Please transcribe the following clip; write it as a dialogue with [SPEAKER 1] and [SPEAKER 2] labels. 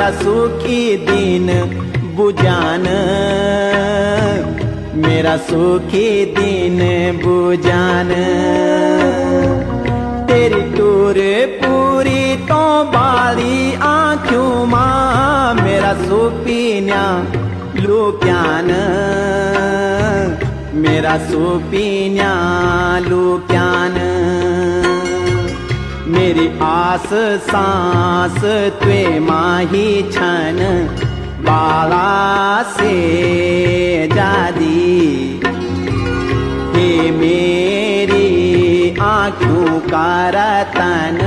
[SPEAKER 1] मेरा सुखी दिन बुझान, मेरा सुखी दिन बुझान। तेरी टूर पूरी तो बाली आँखों मां, मेरा सुपीन्या लुक्यान, मेरा सुपीन्या लुक्यान। मेरी आस सांस त्वे माही छन, बाला से जादी। हे मेरी आँखों का रतन,